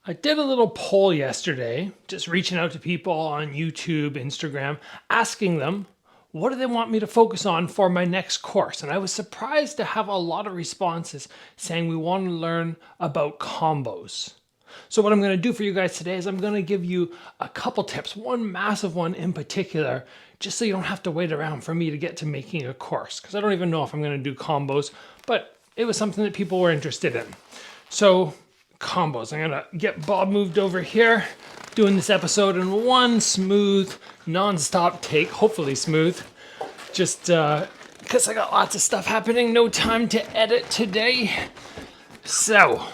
I did a little poll yesterday, just reaching out to people on YouTube, Instagram, asking them, what do they want me to focus on for my next course? And I was surprised to have a lot of responses saying we want to learn about combos. So what I'm going to do for you guys today is I'm going to give you a couple tips, one massive one in particular, just so you don't have to wait around for me to get to making a course, because I don't even know if I'm going to do combos, but it was something that people were interested in. So combos. I'm gonna get Bob moved over here, doing this episode in one smooth, non-stop take, hopefully smooth, just because I got lots of stuff happening, no time to edit today. So,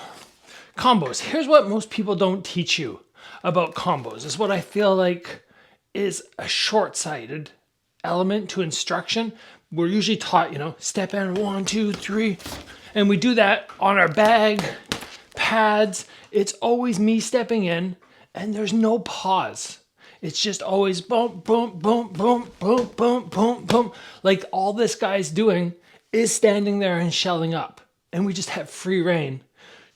combos. Here's what most people don't teach you about combos. Is what I feel like is a short-sighted element to instruction. We're usually taught, step in 1, 2, 3, and we do that on our bag, pads. It's always me stepping in and there's no pause. It's just always boom, boom, boom, boom, boom, boom, boom, boom. Like all this guy's doing is standing there and shelling up. And we just have free reign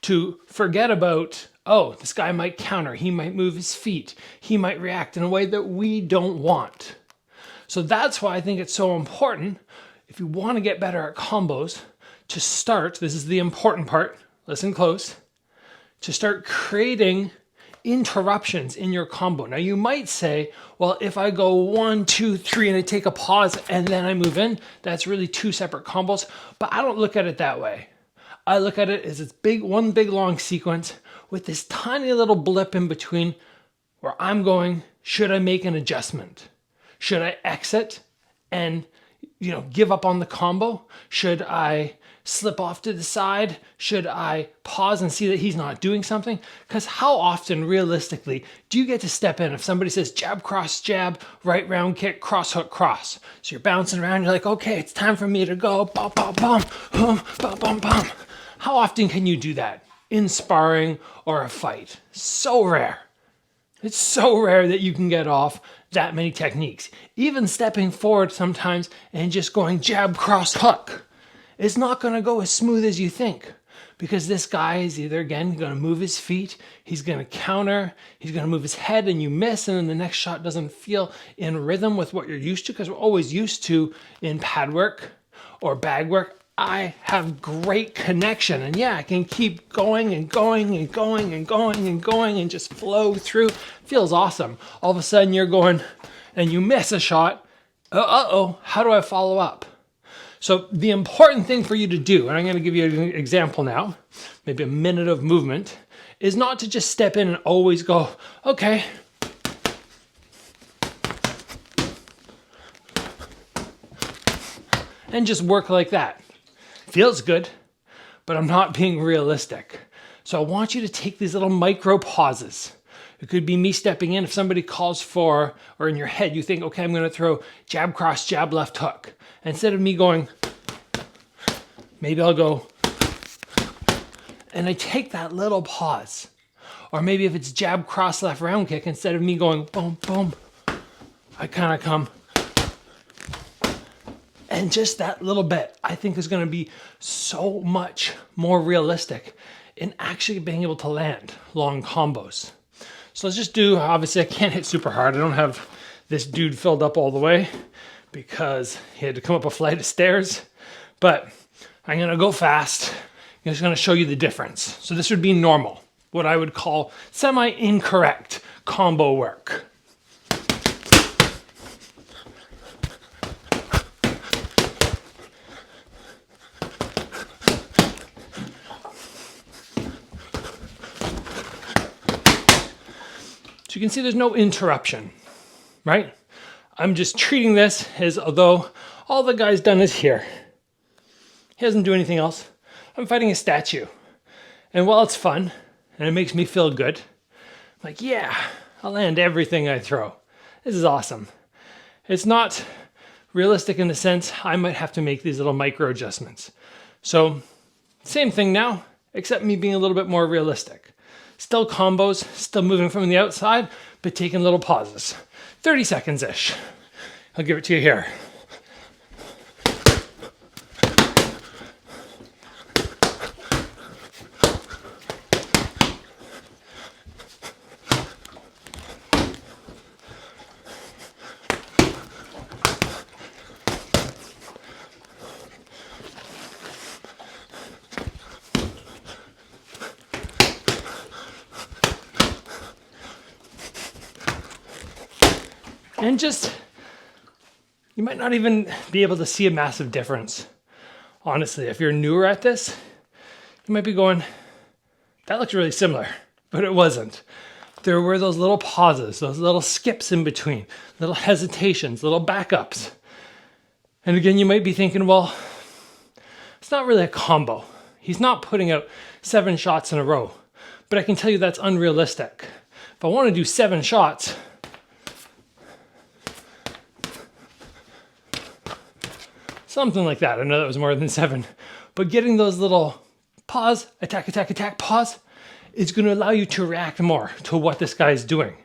to forget about, oh, this guy might counter. He might move his feet. He might react in a way that we don't want. So that's why I think it's so important, if you want to get better at combos, to start, this is the important part, listen close, to start creating interruptions in your combo. Now you might say, well, if I go 1, 2, 3 and I take a pause and then I move in, that's really two separate combos, but I don't look at it that way. I look at it as it's one big long sequence with this tiny little blip in between where I'm going, should I make an adjustment? Should I exit and give up on the combo? Should I slip off to the side? Should I pause and see that he's not doing something? Because how often, realistically, do you get to step in if somebody says jab, cross, jab, right round kick, cross, hook, cross? So you're bouncing around, you're like, okay, it's time for me to go, bum, bum, bum, bum, bum, bum, bum. How often can you do that in sparring or a fight? So rare. It's so rare that you can get off that many techniques. Even stepping forward sometimes and just going jab, cross, hook. It's not going to go as smooth as you think, because this guy is either, again, going to move his feet, he's going to counter, he's going to move his head and you miss, and then the next shot doesn't feel in rhythm with what you're used to, because we're always used to in pad work or bag work. I have great connection, and yeah, I can keep going and going and going and going and going and just flow through. Feels awesome. All of a sudden you're going and you miss a shot. Uh-oh, how do I follow up? So the important thing for you to do, and I'm going to give you an example now, maybe a minute of movement, is not to just step in and always go, okay, and just work like that. Feels good, but I'm not being realistic. So I want you to take these little micro pauses. It could be me stepping in if somebody calls for, or in your head you think, okay, I'm going to throw jab, cross, jab, left hook. Instead of me going, maybe I'll go, and I take that little pause. Or maybe if it's jab, cross, left round kick, instead of me going boom, boom, I kind of come. And just that little bit, I think, is going to be so much more realistic in actually being able to land long combos. So let's just do, obviously I can't hit super hard. I don't have this dude filled up all the way because he had to come up a flight of stairs, but I'm going to go fast. I'm just going to show you the difference. So this would be normal, what I would call semi-incorrect combo work. So you can see there's no interruption, right? I'm just treating this as although all the guy's done is here. He doesn't do anything else. I'm fighting a statue. And while it's fun, and it makes me feel good, I'm like, yeah, I'll land everything I throw. This is awesome. It's not realistic in the sense I might have to make these little micro adjustments. So same thing now, except me being a little bit more realistic. Still combos, still moving from the outside, but taking little pauses. 30 seconds-ish. I'll give it to you here. And just, you might not even be able to see a massive difference. Honestly, if you're newer at this, you might be going, that looks really similar, but it wasn't. There were those little pauses, those little skips in between, little hesitations, little backups. And again, you might be thinking, well, it's not really a combo. He's not putting out 7 shots in a row, but I can tell you that's unrealistic. If I want to do 7 shots, something like that. I know that was more than 7, but getting those little pause, attack, attack, attack, pause is going to allow you to react more to what this guy's doing.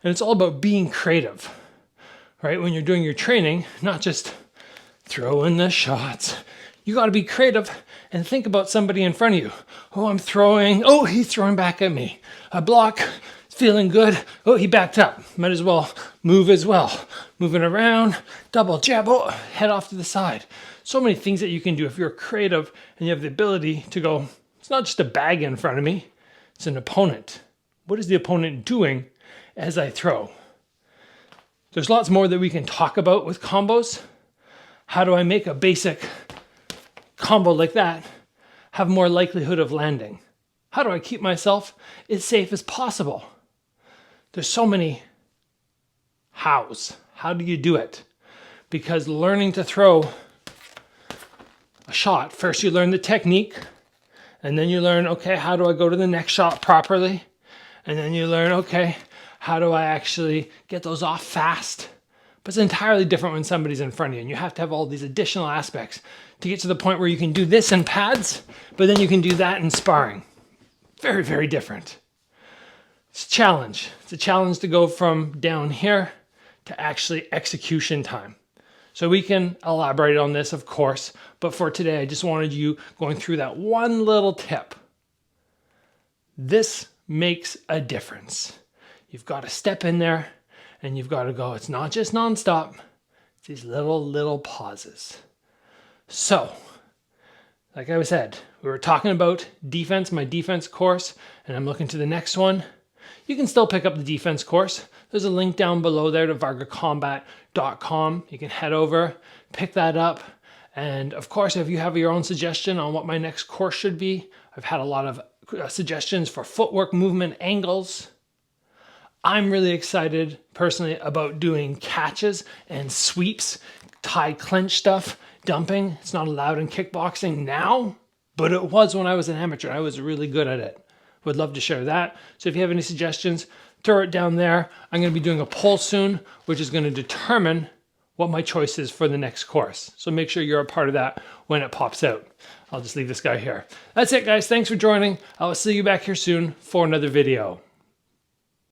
And it's all about being creative, right? When you're doing your training, not just throw in the shots. You got to be creative and think about somebody in front of you. Oh, I'm throwing. Oh, he's throwing back at me. I block. Feeling good. Oh, he backed up. Might as well move as well. Moving around, double jab, oh, head off to the side. So many things that you can do if you're creative and you have the ability to go, it's not just a bag in front of me, it's an opponent. What is the opponent doing as I throw? There's lots more that we can talk about with combos. How do I make a basic combo like that have more likelihood of landing? How do I keep myself as safe as possible? There's so many hows. How do you do it? Because learning to throw a shot, first you learn the technique, and then you learn, okay, how do I go to the next shot properly? And then you learn, okay, how do I actually get those off fast? But it's entirely different when somebody's in front of you, and you have to have all these additional aspects to get to the point where you can do this in pads, but then you can do that in sparring. Very, very different. It's a challenge. It's a challenge to go from down here to actually execution time. So we can elaborate on this, of course, but for today, I just wanted you going through that one little tip. This makes a difference. You've got to step in there and you've got to go, it's not just nonstop, it's these little pauses. So, like I said, we were talking about defense, my defense course, and I'm looking to the next one. You can still pick up the defense course. There's a link down below there to vargacombat.com. You can head over, pick that up. And of course, if you have your own suggestion on what my next course should be, I've had a lot of suggestions for footwork, movement, angles. I'm really excited personally about doing catches and sweeps, Thai clinch stuff, dumping. It's not allowed in kickboxing now, but it was when I was an amateur. I was really good at it. Would love to share that. So if you have any suggestions, throw it down there. I'm going to be doing a poll soon, which is going to determine what my choice is for the next course. So make sure you're a part of that when it pops out. I'll just leave this guy here. That's it, guys. Thanks for joining. I will see you back here soon for another video.